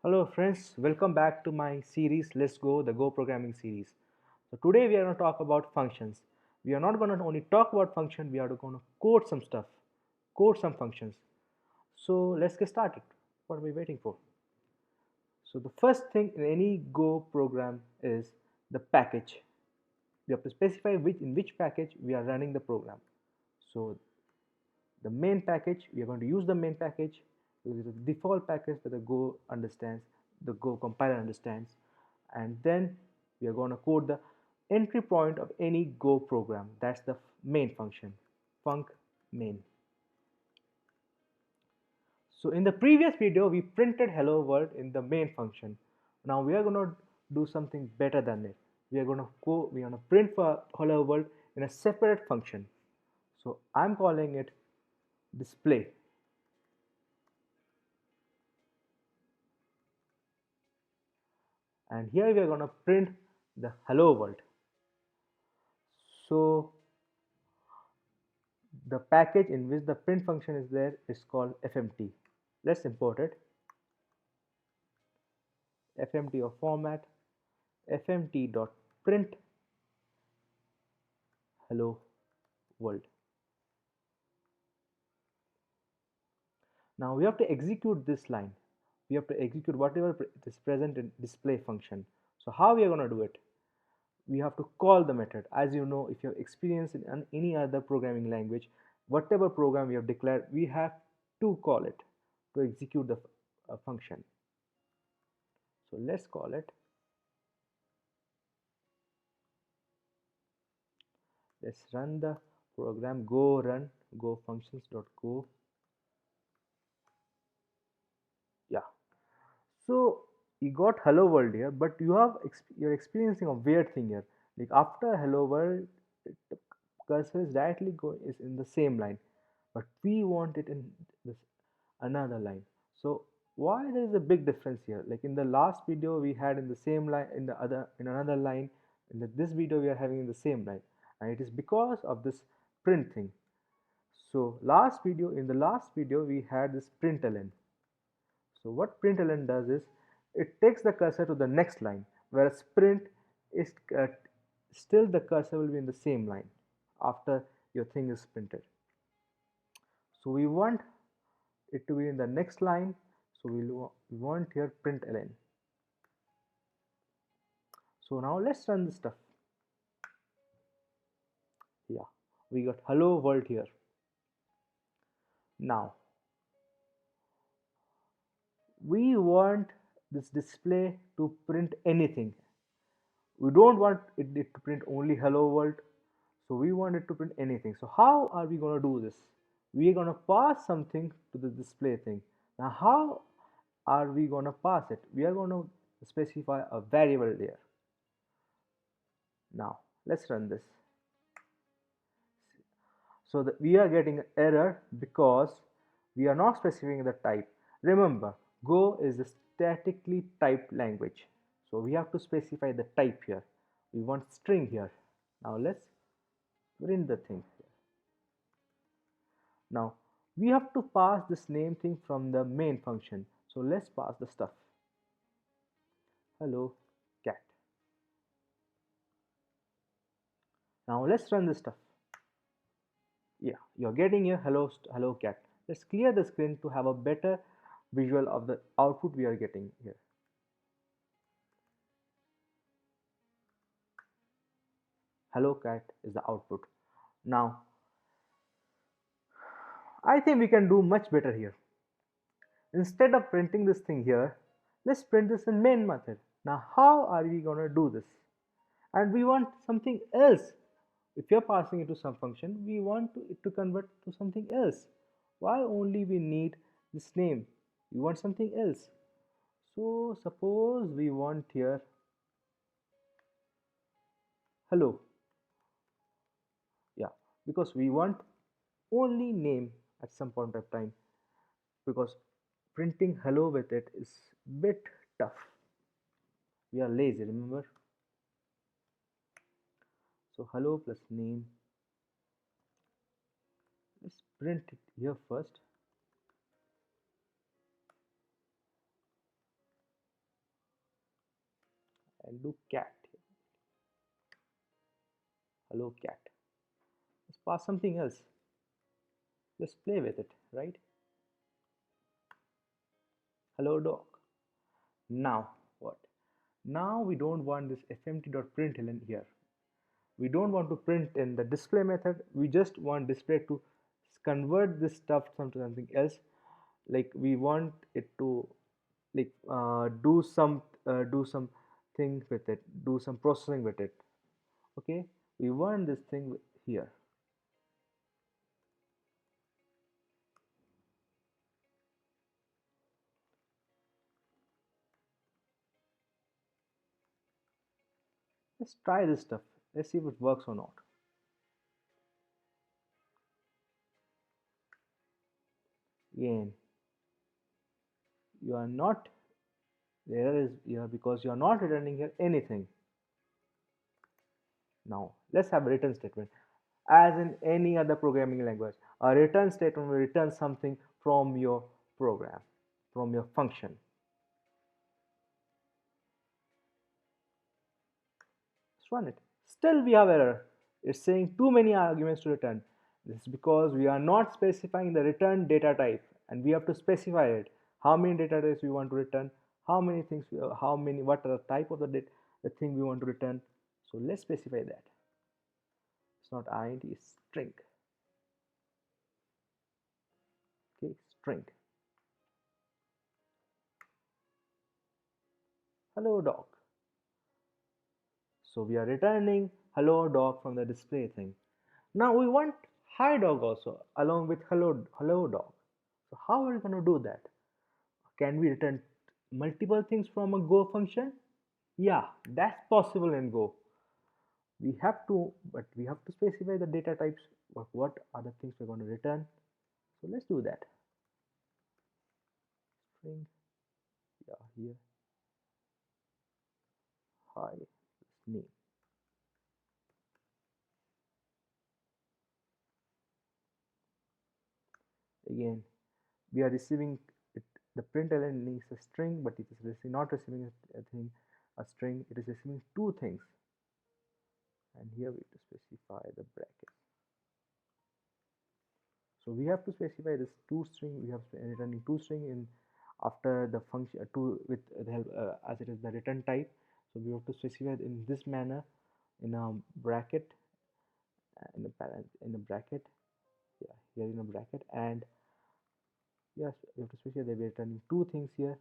Hello friends, welcome back to my series Let's Go, the Go programming series. So today we are going to talk about functions. We are not going to only talk about function, we are going to code some stuff, code some functions. So let's get started. What are we waiting for? So the first thing in any Go program is the package. We have to specify in which package we are running the program. So the main package, we are going to use the main package because it is the default package that the Go understands, the Go compiler understands, and then we are going to code the entry point of any Go program. That's the main function, func main. So in the previous video, we printed hello world in the main function. Now we are going to do something better than it. We are going to print for hello world in a separate function. So I'm calling it display. And here we are going to print the hello world. So the package in which the print function is there is called fmt. Let's import it. Fmt of format fmt.print hello world. Now we have to execute this line. We have to execute whatever is present in display function. So how we are going to do it? We have to call the method. As you know, if you have experience in any other programming language, whatever program we have declared, we have to call it to execute the function. So let's call it. Let's run the program. Go run go functions.go. Yeah. So you got hello world here, but you're experiencing a weird thing here. Like after hello world, the cursor is directly is in the same line, but we want it in this another line. So why there is a big difference here? Like in the last video we had in the same line, in another line. This video we are having in the same line, and it is because of this print thing. So in the last video we had this println. So what println does is it takes the cursor to the next line, whereas print is still the cursor will be in the same line after your thing is printed. So we want it to be in the next line, so we want here println. So now let's run this stuff. Yeah, we got hello world here. Now we want this display to print anything. We don't want it to print only hello world, so we want it to print anything. So how are we going to do this? We are going to pass something to the display thing. Now how are we going to pass it? We are going to specify a variable there. Now let's run this. So that we are getting an error because we are not specifying the type. Remember, Go is a statically typed language, so we have to specify the type here. We want string here. Now let's print the thing here. Now we have to pass this name thing from the main function, so let's pass the stuff. Hello cat. Now let's run this stuff. Yeah, you're getting a hello cat. Let's clear the screen to have a better visual of the output we are getting here. Hello cat is the output. Now I think we can do much better here. Instead of printing this thing here, let's print this in main method. Now how are we gonna do this? And we want something else. If you're passing it to some function, we want it to convert to something else. Why only we need this name? We want something else. So suppose we want here hello. Yeah, because we want only name at some point of time, because printing hello with it is bit tough. We are lazy, remember? So hello plus name. Let's print it here first. and do cat here. Hello cat. Let's pass something else. Let's play with it, right? Hello dog. Now what? Now we don't want this fmt.println here. We don't want to print in the display method. We just want display to convert this stuff to something else. Like we want it to like do some thing with it, do some processing with it. Okay, we want this thing here. Let's try this stuff. Let's see if it works or not. Again, you are not there is here because you are not returning here anything. Now let's have a return statement. As in any other programming language, a return statement will return something from your program, from your function. Let's run it. Still we have error. It's saying too many arguments to return. This is because we are not specifying the return data type, and we have to specify it. How many data types we want to return, how many things, how many, what are the type of the thing we want to return. So let's specify that. It's not int, it's string. Okay, string. Hello dog. So we are returning hello dog from the display thing. Now we want hi dog also along with hello dog. So how are we going to do that? Can we return multiple things from a Go function? Yeah, that's possible in Go. We have to, but we have to specify the data types. What are the things we're going to return? So let's do that. String, yeah, here, hi, name. Again, we are receiving it, the println is a string, but it is not receiving a thing, a string. It is receiving two things, and here we have to specify the bracket. So we have to specify this two string. We have returning two string in after the function two with the help as it is the return type. So we have to specify it in this manner in a bracket, in a bracket, yeah, here in a bracket, and yes, we have to specify that we're returning two things here,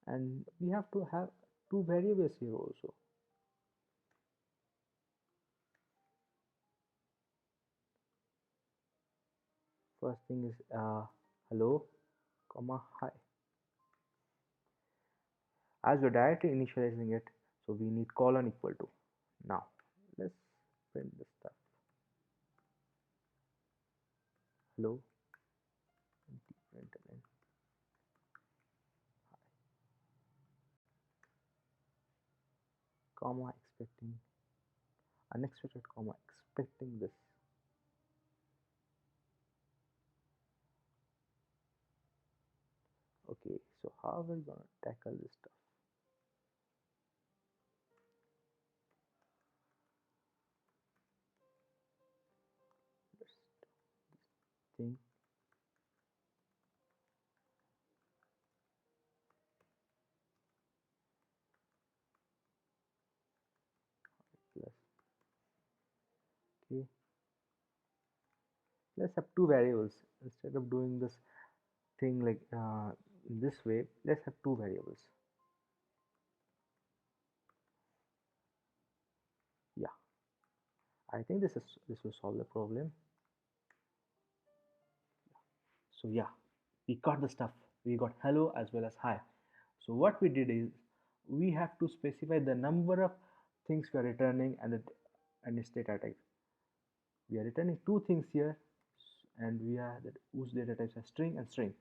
and we have to have two variables here also. First thing is hello comma hi. As we're directly initializing it, so we need colon equal to. Now let's print this stuff. Hello println comma expecting unexpected comma expecting this. Okay, so how are we gonna tackle this stuff? Let's think. Plus, okay, let's have two variables instead of doing this thing like in this way. Let's have two variables. Yeah, I think this will solve the problem. So yeah, we got the stuff. We got hello as well as hi. So what we did is we have to specify the number of things we are returning and its data type. We are returning two things here, and we are that whose data types are string and string,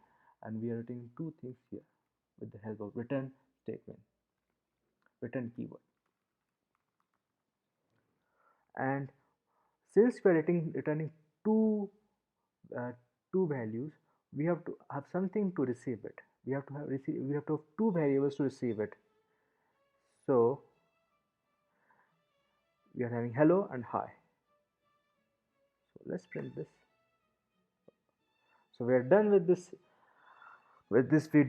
and we are returning two things here with the help of return statement, return keyword. And since we are returning two uh, two values, we have to have something to receive it. We have to have two variables to receive it. So we are having hello and hi. So let's print this. So we are done with this video.